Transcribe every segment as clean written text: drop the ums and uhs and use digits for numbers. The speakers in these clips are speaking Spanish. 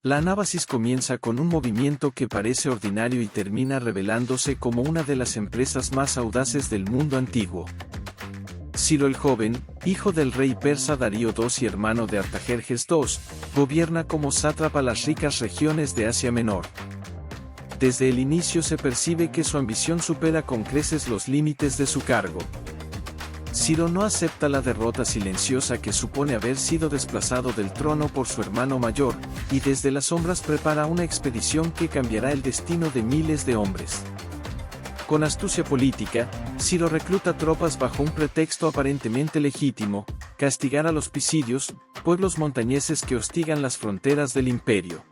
La Anábasis comienza con un movimiento que parece ordinario y termina revelándose como una de las empresas más audaces del mundo antiguo. Ciro el Joven, hijo del rey persa Darío II y hermano de Artajerjes II, gobierna como sátrapa las ricas regiones de Asia Menor. Desde el inicio se percibe que su ambición supera con creces los límites de su cargo. Ciro no acepta la derrota silenciosa que supone haber sido desplazado del trono por su hermano mayor, y desde las sombras prepara una expedición que cambiará el destino de miles de hombres. Con astucia política, Ciro recluta tropas bajo un pretexto aparentemente legítimo: castigar a los pisidios, pueblos montañeses que hostigan las fronteras del imperio.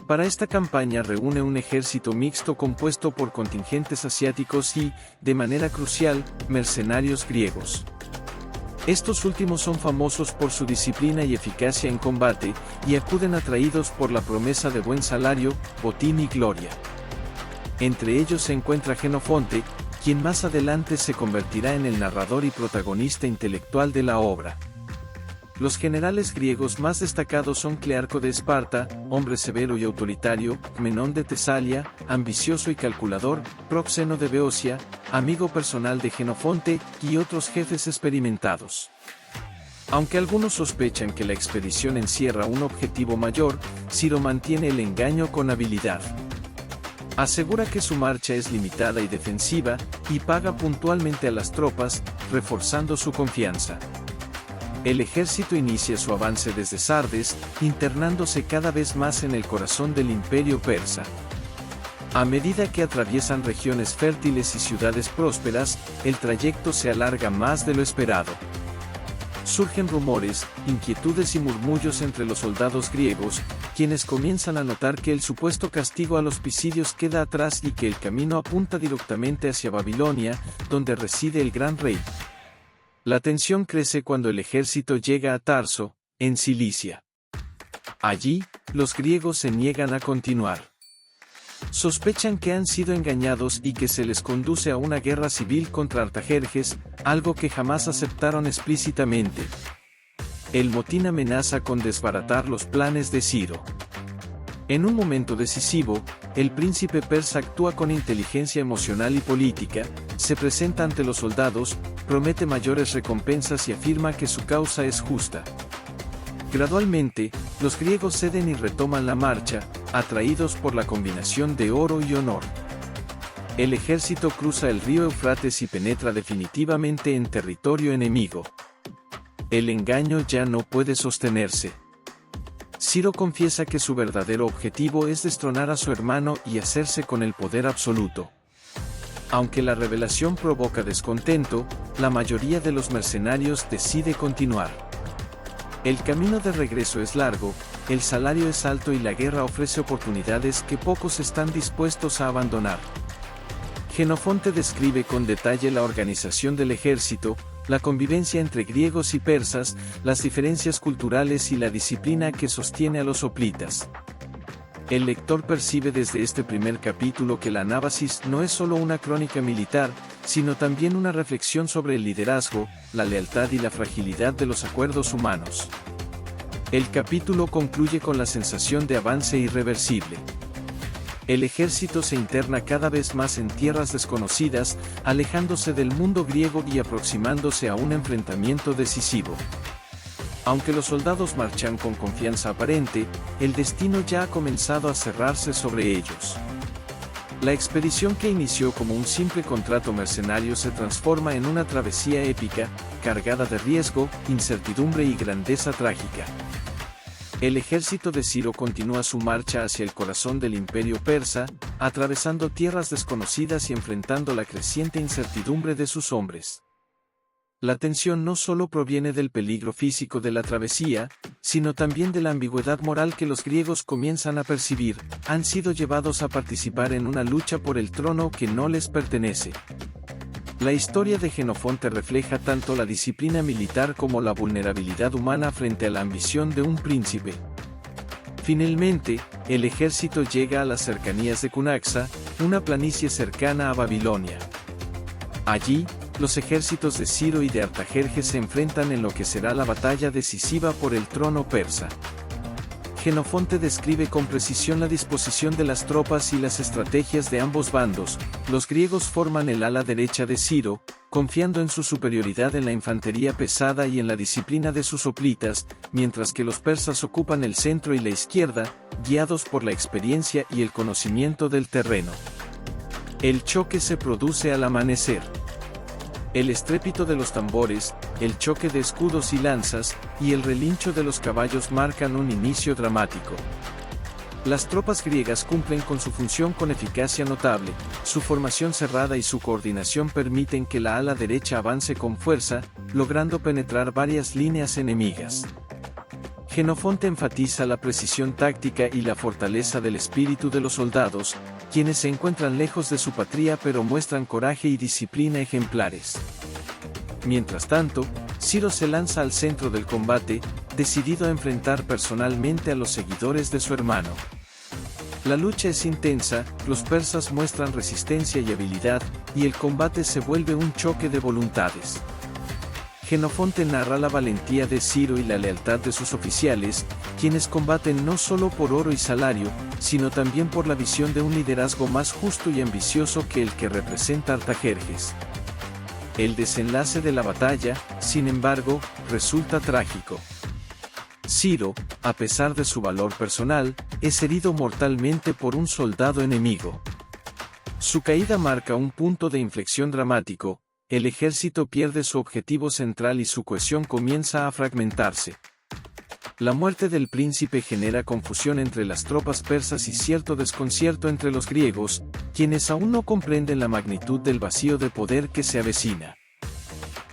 Para esta campaña reúne un ejército mixto compuesto por contingentes asiáticos y, de manera crucial, mercenarios griegos. Estos últimos son famosos por su disciplina y eficacia en combate, y acuden atraídos por la promesa de buen salario, botín y gloria. Entre ellos se encuentra Jenofonte, quien más adelante se convertirá en el narrador y protagonista intelectual de la obra. Los generales griegos más destacados son Clearco de Esparta, hombre severo y autoritario; Menón de Tesalia, ambicioso y calculador; Próxeno de Beocia, amigo personal de Jenofonte, y otros jefes experimentados. Aunque algunos sospechan que la expedición encierra un objetivo mayor, Ciro mantiene el engaño con habilidad. Asegura que su marcha es limitada y defensiva, y paga puntualmente a las tropas, reforzando su confianza. El ejército inicia su avance desde Sardes, internándose cada vez más en el corazón del imperio persa. A medida que atraviesan regiones fértiles y ciudades prósperas, el trayecto se alarga más de lo esperado. Surgen rumores, inquietudes y murmullos entre los soldados griegos, quienes comienzan a notar que el supuesto castigo a los pisidios queda atrás y que el camino apunta directamente hacia Babilonia, donde reside el gran rey. La tensión crece cuando el ejército llega a Tarso, en Cilicia. Allí, los griegos se niegan a continuar. Sospechan que han sido engañados y que se les conduce a una guerra civil contra Artajerjes, algo que jamás aceptaron explícitamente. El motín amenaza con desbaratar los planes de Ciro. En un momento decisivo, el príncipe persa actúa con inteligencia emocional y política, se presenta ante los soldados, promete mayores recompensas y afirma que su causa es justa. Gradualmente, los griegos ceden y retoman la marcha, atraídos por la combinación de oro y honor. El ejército cruza el río Eufrates y penetra definitivamente en territorio enemigo. El engaño ya no puede sostenerse. Ciro confiesa que su verdadero objetivo es destronar a su hermano y hacerse con el poder absoluto. Aunque la revelación provoca descontento, la mayoría de los mercenarios decide continuar. El camino de regreso es largo, el salario es alto y la guerra ofrece oportunidades que pocos están dispuestos a abandonar. Jenofonte describe con detalle la organización del ejército, la convivencia entre griegos y persas, las diferencias culturales y la disciplina que sostiene a los hoplitas. El lector percibe desde este primer capítulo que la Anábasis no es solo una crónica militar, sino también una reflexión sobre el liderazgo, la lealtad y la fragilidad de los acuerdos humanos. El capítulo concluye con la sensación de avance irreversible. El ejército se interna cada vez más en tierras desconocidas, alejándose del mundo griego y aproximándose a un enfrentamiento decisivo. Aunque los soldados marchan con confianza aparente, el destino ya ha comenzado a cerrarse sobre ellos. La expedición que inició como un simple contrato mercenario se transforma en una travesía épica, cargada de riesgo, incertidumbre y grandeza trágica. El ejército de Ciro continúa su marcha hacia el corazón del imperio persa, atravesando tierras desconocidas y enfrentando la creciente incertidumbre de sus hombres. La tensión no solo proviene del peligro físico de la travesía, sino también de la ambigüedad moral que los griegos comienzan a percibir: han sido llevados a participar en una lucha por el trono que no les pertenece. La historia de Jenofonte refleja tanto la disciplina militar como la vulnerabilidad humana frente a la ambición de un príncipe. Finalmente, el ejército llega a las cercanías de Cunaxa, una planicie cercana a Babilonia. Allí, los ejércitos de Ciro y de Artajerjes se enfrentan en lo que será la batalla decisiva por el trono persa. Jenofonte describe con precisión la disposición de las tropas y las estrategias de ambos bandos. Los griegos forman el ala derecha de Ciro, confiando en su superioridad en la infantería pesada y en la disciplina de sus hoplitas, mientras que los persas ocupan el centro y la izquierda, guiados por la experiencia y el conocimiento del terreno. El choque se produce al amanecer. El estrépito de los tambores, el choque de escudos y lanzas, y el relincho de los caballos marcan un inicio dramático. Las tropas griegas cumplen con su función con eficacia notable, su formación cerrada y su coordinación permiten que la ala derecha avance con fuerza, logrando penetrar varias líneas enemigas. Jenofonte enfatiza la precisión táctica y la fortaleza del espíritu de los soldados, quienes se encuentran lejos de su patria pero muestran coraje y disciplina ejemplares. Mientras tanto, Ciro se lanza al centro del combate, decidido a enfrentar personalmente a los seguidores de su hermano. La lucha es intensa, los persas muestran resistencia y habilidad, y el combate se vuelve un choque de voluntades. Jenofonte narra la valentía de Ciro y la lealtad de sus oficiales, quienes combaten no solo por oro y salario, sino también por la visión de un liderazgo más justo y ambicioso que el que representa Artajerjes. El desenlace de la batalla, sin embargo, resulta trágico. Ciro, a pesar de su valor personal, es herido mortalmente por un soldado enemigo. Su caída marca un punto de inflexión dramático. El ejército pierde su objetivo central y su cohesión comienza a fragmentarse. La muerte del príncipe genera confusión entre las tropas persas y cierto desconcierto entre los griegos, quienes aún no comprenden la magnitud del vacío de poder que se avecina.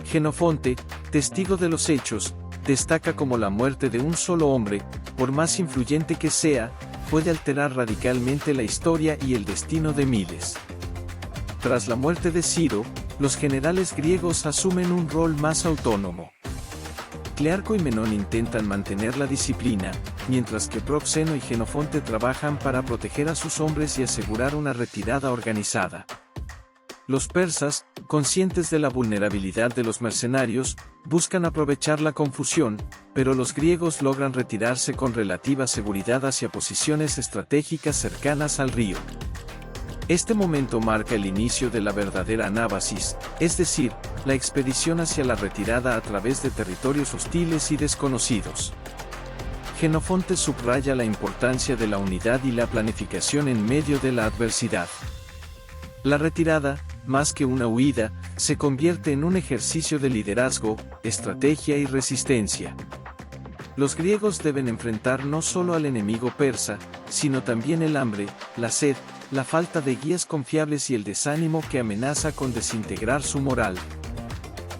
Jenofonte, testigo de los hechos, destaca como la muerte de un solo hombre, por más influyente que sea, puede alterar radicalmente la historia y el destino de miles. Tras la muerte de Ciro, los generales griegos asumen un rol más autónomo. Clearco y Menón intentan mantener la disciplina, mientras que Proxeno y Jenofonte trabajan para proteger a sus hombres y asegurar una retirada organizada. Los persas, conscientes de la vulnerabilidad de los mercenarios, buscan aprovechar la confusión, pero los griegos logran retirarse con relativa seguridad hacia posiciones estratégicas cercanas al río. Este momento marca el inicio de la verdadera anábasis, es decir, la expedición hacia la retirada a través de territorios hostiles y desconocidos. Jenofonte subraya la importancia de la unidad y la planificación en medio de la adversidad. La retirada, más que una huida, se convierte en un ejercicio de liderazgo, estrategia y resistencia. Los griegos deben enfrentar no solo al enemigo persa, sino también el hambre, la sed, la falta de guías confiables y el desánimo que amenaza con desintegrar su moral.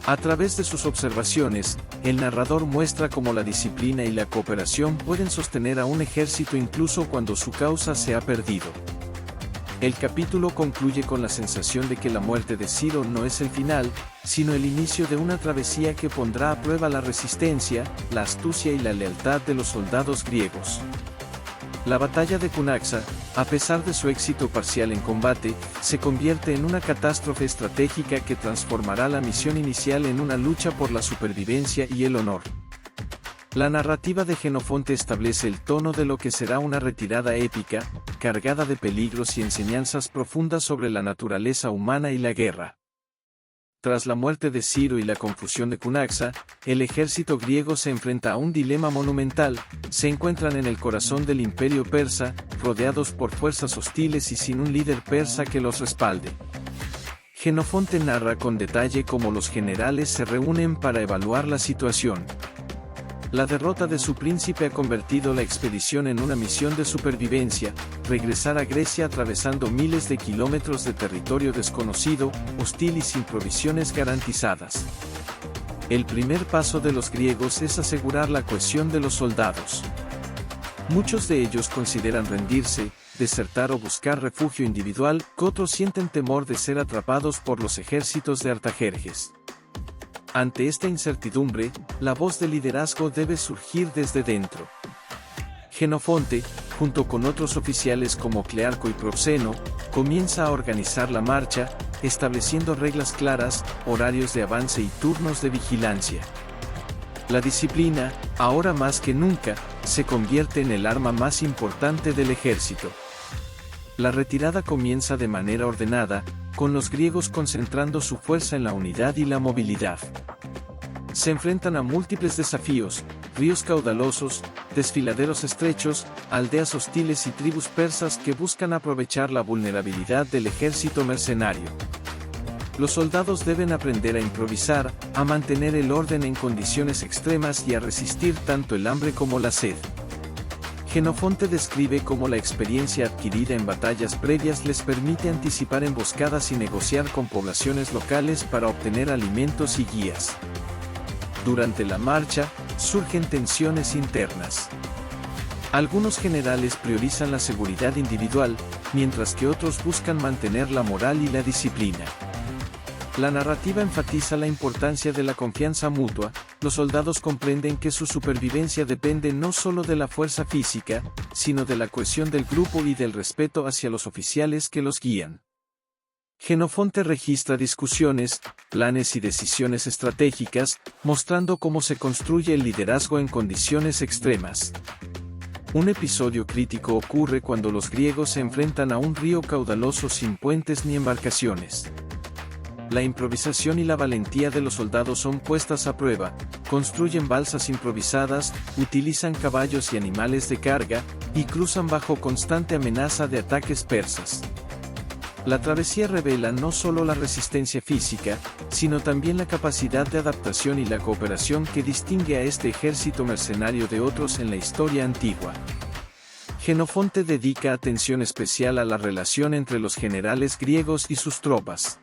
A través de sus observaciones, el narrador muestra cómo la disciplina y la cooperación pueden sostener a un ejército incluso cuando su causa se ha perdido. El capítulo concluye con la sensación de que la muerte de Ciro no es el final, sino el inicio de una travesía que pondrá a prueba la resistencia, la astucia y la lealtad de los soldados griegos. La batalla de Cunaxa, a pesar de su éxito parcial en combate, se convierte en una catástrofe estratégica que transformará la misión inicial en una lucha por la supervivencia y el honor. La narrativa de Jenofonte establece el tono de lo que será una retirada épica, cargada de peligros y enseñanzas profundas sobre la naturaleza humana y la guerra. Tras la muerte de Ciro y la confusión de Cunaxa, el ejército griego se enfrenta a un dilema monumental: se encuentran en el corazón del imperio persa, rodeados por fuerzas hostiles y sin un líder persa que los respalde. Jenofonte narra con detalle cómo los generales se reúnen para evaluar la situación. La derrota de su príncipe ha convertido la expedición en una misión de supervivencia: regresar a Grecia atravesando miles de kilómetros de territorio desconocido, hostil y sin provisiones garantizadas. El primer paso de los griegos es asegurar la cohesión de los soldados. Muchos de ellos consideran rendirse, desertar o buscar refugio individual, otros sienten temor de ser atrapados por los ejércitos de Artajerjes. Ante esta incertidumbre, la voz de liderazgo debe surgir desde dentro. Jenofonte, junto con otros oficiales como Clearco y Proxeno, comienza a organizar la marcha, estableciendo reglas claras, horarios de avance y turnos de vigilancia. La disciplina, ahora más que nunca, se convierte en el arma más importante del ejército. La retirada comienza de manera ordenada, con los griegos concentrando su fuerza en la unidad y la movilidad. Se enfrentan a múltiples desafíos: ríos caudalosos, desfiladeros estrechos, aldeas hostiles y tribus persas que buscan aprovechar la vulnerabilidad del ejército mercenario. Los soldados deben aprender a improvisar, a mantener el orden en condiciones extremas y a resistir tanto el hambre como la sed. Jenofonte describe cómo la experiencia adquirida en batallas previas les permite anticipar emboscadas y negociar con poblaciones locales para obtener alimentos y guías. Durante la marcha, surgen tensiones internas. Algunos generales priorizan la seguridad individual, mientras que otros buscan mantener la moral y la disciplina. La narrativa enfatiza la importancia de la confianza mutua. Los soldados comprenden que su supervivencia depende no solo de la fuerza física, sino de la cohesión del grupo y del respeto hacia los oficiales que los guían. Jenofonte registra discusiones, planes y decisiones estratégicas, mostrando cómo se construye el liderazgo en condiciones extremas. Un episodio crítico ocurre cuando los griegos se enfrentan a un río caudaloso sin puentes ni embarcaciones. La improvisación y la valentía de los soldados son puestas a prueba, construyen balsas improvisadas, utilizan caballos y animales de carga, y cruzan bajo constante amenaza de ataques persas. La travesía revela no solo la resistencia física, sino también la capacidad de adaptación y la cooperación que distingue a este ejército mercenario de otros en la historia antigua. Jenofonte dedica atención especial a la relación entre los generales griegos y sus tropas.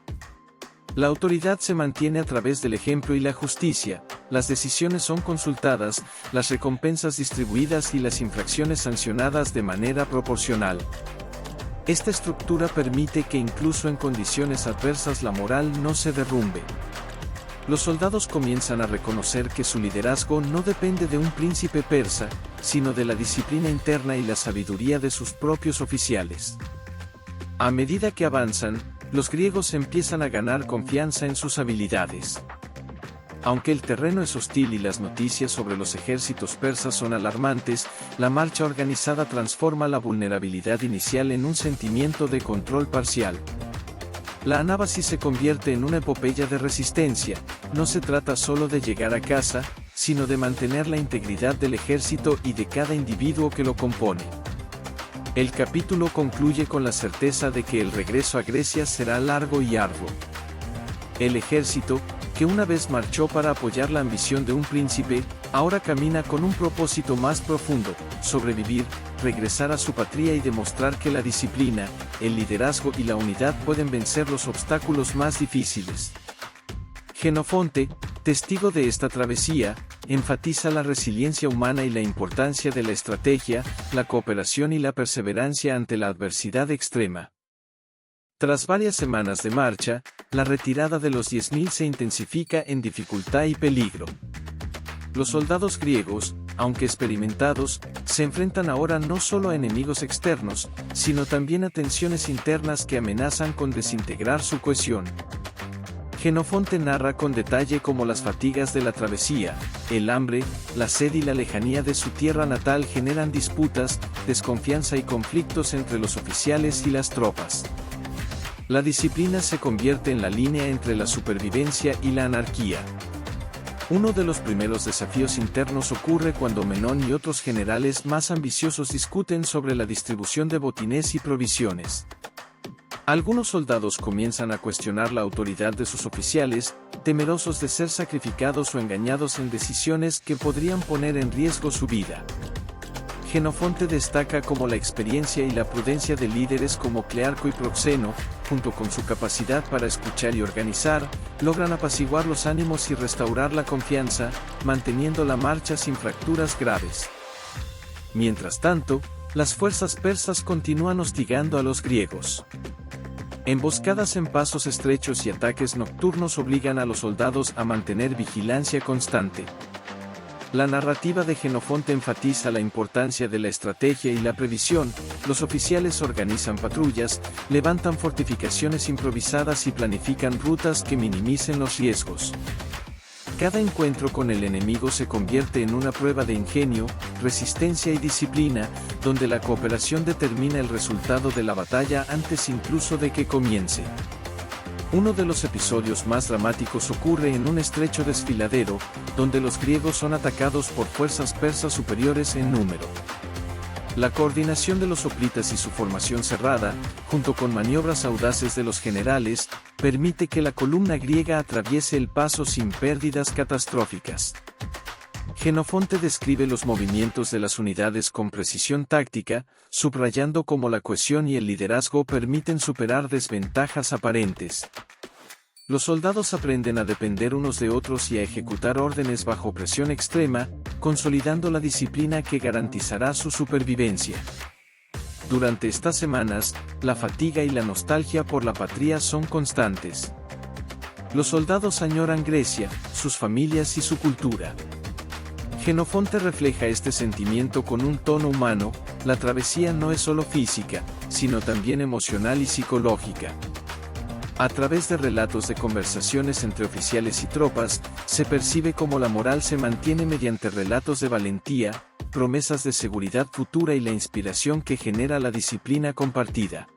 La autoridad se mantiene a través del ejemplo y la justicia, las decisiones son consultadas, las recompensas distribuidas y las infracciones sancionadas de manera proporcional. Esta estructura permite que incluso en condiciones adversas la moral no se derrumbe. Los soldados comienzan a reconocer que su liderazgo no depende de un príncipe persa, sino de la disciplina interna y la sabiduría de sus propios oficiales. A medida que avanzan, los griegos empiezan a ganar confianza en sus habilidades. Aunque el terreno es hostil y las noticias sobre los ejércitos persas son alarmantes, la marcha organizada transforma la vulnerabilidad inicial en un sentimiento de control parcial. La anábasis se convierte en una epopeya de resistencia. No se trata solo de llegar a casa, sino de mantener la integridad del ejército y de cada individuo que lo compone. El capítulo concluye con la certeza de que el regreso a Grecia será largo y arduo. El ejército, que una vez marchó para apoyar la ambición de un príncipe, ahora camina con un propósito más profundo: sobrevivir, regresar a su patria y demostrar que la disciplina, el liderazgo y la unidad pueden vencer los obstáculos más difíciles. Jenofonte, testigo de esta travesía, enfatiza la resiliencia humana y la importancia de la estrategia, la cooperación y la perseverancia ante la adversidad extrema. Tras varias semanas de marcha, la retirada de los 10.000 se intensifica en dificultad y peligro. Los soldados griegos, aunque experimentados, se enfrentan ahora no solo a enemigos externos, sino también a tensiones internas que amenazan con desintegrar su cohesión. Jenofonte narra con detalle cómo las fatigas de la travesía, el hambre, la sed y la lejanía de su tierra natal generan disputas, desconfianza y conflictos entre los oficiales y las tropas. La disciplina se convierte en la línea entre la supervivencia y la anarquía. Uno de los primeros desafíos internos ocurre cuando Menón y otros generales más ambiciosos discuten sobre la distribución de botines y provisiones. Algunos soldados comienzan a cuestionar la autoridad de sus oficiales, temerosos de ser sacrificados o engañados en decisiones que podrían poner en riesgo su vida. Jenofonte destaca cómo la experiencia y la prudencia de líderes como Clearco y Proxeno, junto con su capacidad para escuchar y organizar, logran apaciguar los ánimos y restaurar la confianza, manteniendo la marcha sin fracturas graves. Mientras tanto, las fuerzas persas continúan hostigando a los griegos. Emboscadas en pasos estrechos y ataques nocturnos obligan a los soldados a mantener vigilancia constante. La narrativa de Jenofonte enfatiza la importancia de la estrategia y la previsión. Los oficiales organizan patrullas, levantan fortificaciones improvisadas y planifican rutas que minimicen los riesgos. Cada encuentro con el enemigo se convierte en una prueba de ingenio, resistencia y disciplina, donde la cooperación determina el resultado de la batalla antes incluso de que comience. Uno de los episodios más dramáticos ocurre en un estrecho desfiladero, donde los griegos son atacados por fuerzas persas superiores en número. La coordinación de los hoplitas y su formación cerrada, junto con maniobras audaces de los generales, permite que la columna griega atraviese el paso sin pérdidas catastróficas. Jenofonte describe los movimientos de las unidades con precisión táctica, subrayando cómo la cohesión y el liderazgo permiten superar desventajas aparentes. Los soldados aprenden a depender unos de otros y a ejecutar órdenes bajo presión extrema, consolidando la disciplina que garantizará su supervivencia. Durante estas semanas, la fatiga y la nostalgia por la patria son constantes. Los soldados añoran Grecia, sus familias y su cultura. Jenofonte refleja este sentimiento con un tono humano. La travesía no es solo física, sino también emocional y psicológica. A través de relatos de conversaciones entre oficiales y tropas, se percibe cómo la moral se mantiene mediante relatos de valentía, promesas de seguridad futura y la inspiración que genera la disciplina compartida.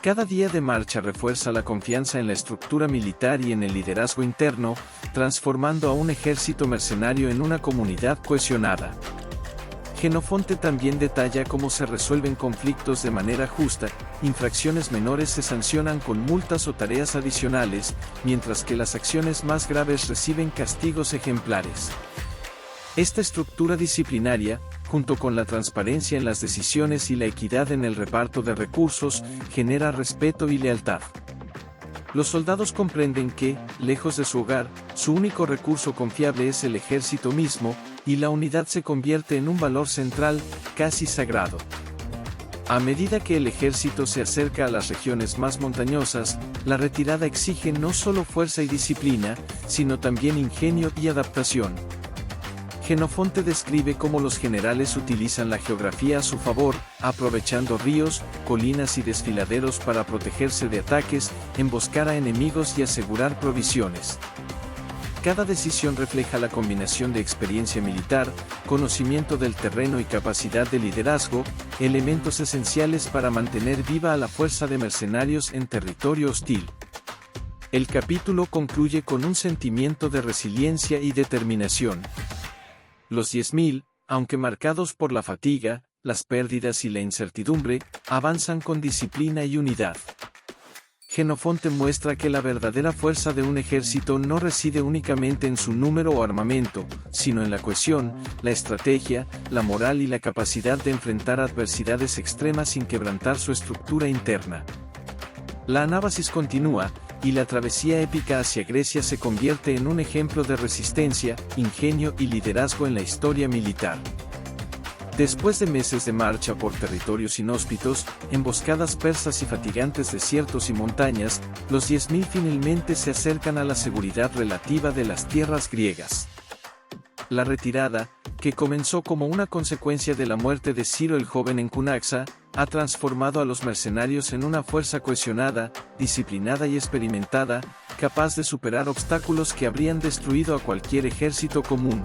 Cada día de marcha refuerza la confianza en la estructura militar y en el liderazgo interno, transformando a un ejército mercenario en una comunidad cohesionada. Jenofonte también detalla cómo se resuelven conflictos de manera justa. Infracciones menores se sancionan con multas o tareas adicionales, mientras que las acciones más graves reciben castigos ejemplares. Esta estructura disciplinaria, junto con la transparencia en las decisiones y la equidad en el reparto de recursos, genera respeto y lealtad. Los soldados comprenden que, lejos de su hogar, su único recurso confiable es el ejército mismo, y la unidad se convierte en un valor central, casi sagrado. A medida que el ejército se acerca a las regiones más montañosas, la retirada exige no solo fuerza y disciplina, sino también ingenio y adaptación. Jenofonte describe cómo los generales utilizan la geografía a su favor, aprovechando ríos, colinas y desfiladeros para protegerse de ataques, emboscar a enemigos y asegurar provisiones. Cada decisión refleja la combinación de experiencia militar, conocimiento del terreno y capacidad de liderazgo, elementos esenciales para mantener viva a la fuerza de mercenarios en territorio hostil. El capítulo concluye con un sentimiento de resiliencia y determinación. Los 10.000, aunque marcados por la fatiga, las pérdidas y la incertidumbre, avanzan con disciplina y unidad. Jenofonte muestra que la verdadera fuerza de un ejército no reside únicamente en su número o armamento, sino en la cohesión, la estrategia, la moral y la capacidad de enfrentar adversidades extremas sin quebrantar su estructura interna. La anábasis continúa, y la travesía épica hacia Grecia se convierte en un ejemplo de resistencia, ingenio y liderazgo en la historia militar. Después de meses de marcha por territorios inhóspitos, emboscadas persas y fatigantes desiertos y montañas, los 10.000 finalmente se acercan a la seguridad relativa de las tierras griegas. La retirada, que comenzó como una consecuencia de la muerte de Ciro el joven en Cunaxa, ha transformado a los mercenarios en una fuerza cohesionada, disciplinada y experimentada, capaz de superar obstáculos que habrían destruido a cualquier ejército común.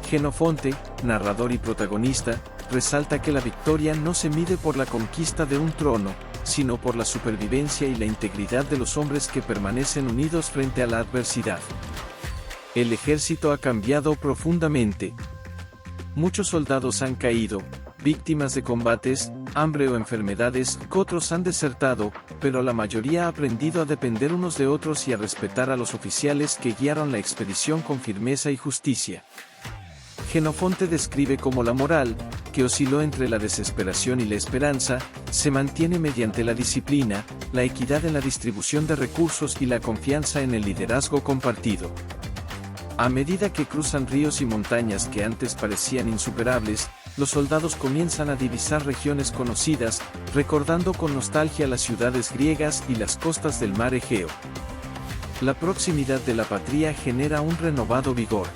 Jenofonte, narrador y protagonista, resalta que la victoria no se mide por la conquista de un trono, sino por la supervivencia y la integridad de los hombres que permanecen unidos frente a la adversidad. El ejército ha cambiado profundamente. Muchos soldados han caído, víctimas de combates, hambre o enfermedades, otros han desertado, pero la mayoría ha aprendido a depender unos de otros y a respetar a los oficiales que guiaron la expedición con firmeza y justicia. Jenofonte describe cómo la moral, que osciló entre la desesperación y la esperanza, se mantiene mediante la disciplina, la equidad en la distribución de recursos y la confianza en el liderazgo compartido. A medida que cruzan ríos y montañas que antes parecían insuperables, los soldados comienzan a divisar regiones conocidas, recordando con nostalgia las ciudades griegas y las costas del mar Egeo. La proximidad de la patria genera un renovado vigor.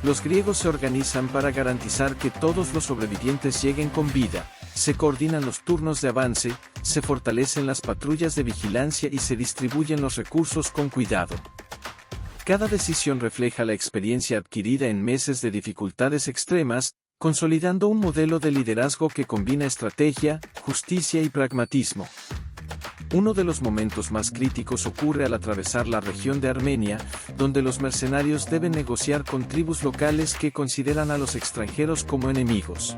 Los griegos se organizan para garantizar que todos los sobrevivientes lleguen con vida, se coordinan los turnos de avance, se fortalecen las patrullas de vigilancia y se distribuyen los recursos con cuidado. Cada decisión refleja la experiencia adquirida en meses de dificultades extremas, consolidando un modelo de liderazgo que combina estrategia, justicia y pragmatismo. Uno de los momentos más críticos ocurre al atravesar la región de Armenia, donde los mercenarios deben negociar con tribus locales que consideran a los extranjeros como enemigos.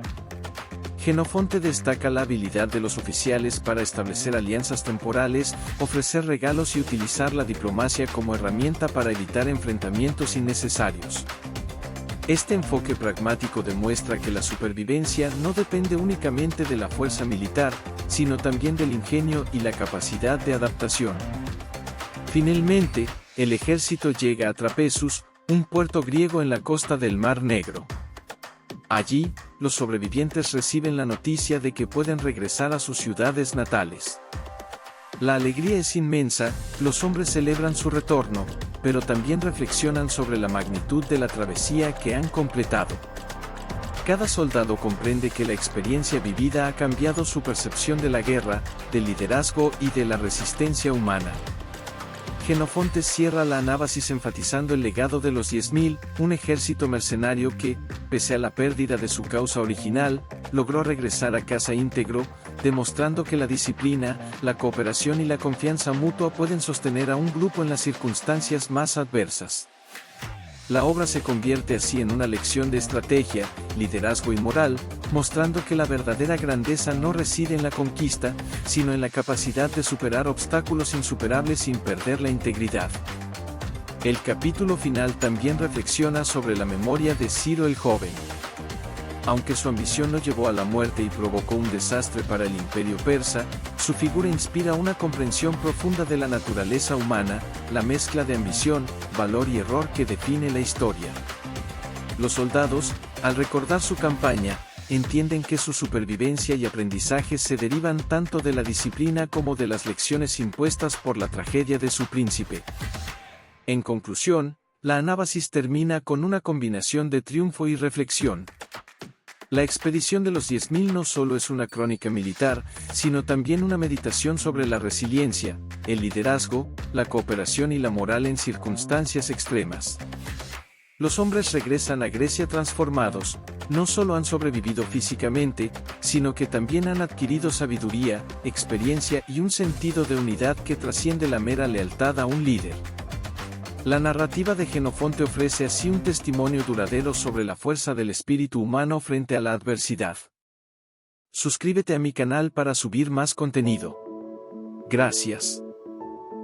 Jenofonte destaca la habilidad de los oficiales para establecer alianzas temporales, ofrecer regalos y utilizar la diplomacia como herramienta para evitar enfrentamientos innecesarios. Este enfoque pragmático demuestra que la supervivencia no depende únicamente de la fuerza militar, sino también del ingenio y la capacidad de adaptación. Finalmente, el ejército llega a Trapezus, un puerto griego en la costa del Mar Negro. Allí, los sobrevivientes reciben la noticia de que pueden regresar a sus ciudades natales. La alegría es inmensa, los hombres celebran su retorno, pero también reflexionan sobre la magnitud de la travesía que han completado. Cada soldado comprende que la experiencia vivida ha cambiado su percepción de la guerra, del liderazgo y de la resistencia humana. Jenofonte cierra la anábasis enfatizando el legado de los 10.000, un ejército mercenario que, pese a la pérdida de su causa original, logró regresar a casa íntegro, demostrando que la disciplina, la cooperación y la confianza mutua pueden sostener a un grupo en las circunstancias más adversas. La obra se convierte así en una lección de estrategia, liderazgo y moral, mostrando que la verdadera grandeza no reside en la conquista, sino en la capacidad de superar obstáculos insuperables sin perder la integridad. El capítulo final también reflexiona sobre la memoria de Ciro el Joven. Aunque su ambición lo llevó a la muerte y provocó un desastre para el imperio persa, su figura inspira una comprensión profunda de la naturaleza humana, la mezcla de ambición, valor y error que define la historia. Los soldados, al recordar su campaña, entienden que su supervivencia y aprendizaje se derivan tanto de la disciplina como de las lecciones impuestas por la tragedia de su príncipe. En conclusión, la anábasis termina con una combinación de triunfo y reflexión. La expedición de los 10.000 no solo es una crónica militar, sino también una meditación sobre la resiliencia, el liderazgo, la cooperación y la moral en circunstancias extremas. Los hombres regresan a Grecia transformados, no solo han sobrevivido físicamente, sino que también han adquirido sabiduría, experiencia y un sentido de unidad que trasciende la mera lealtad a un líder. La narrativa de Jenofonte ofrece así un testimonio duradero sobre la fuerza del espíritu humano frente a la adversidad. Suscríbete a mi canal para subir más contenido. Gracias.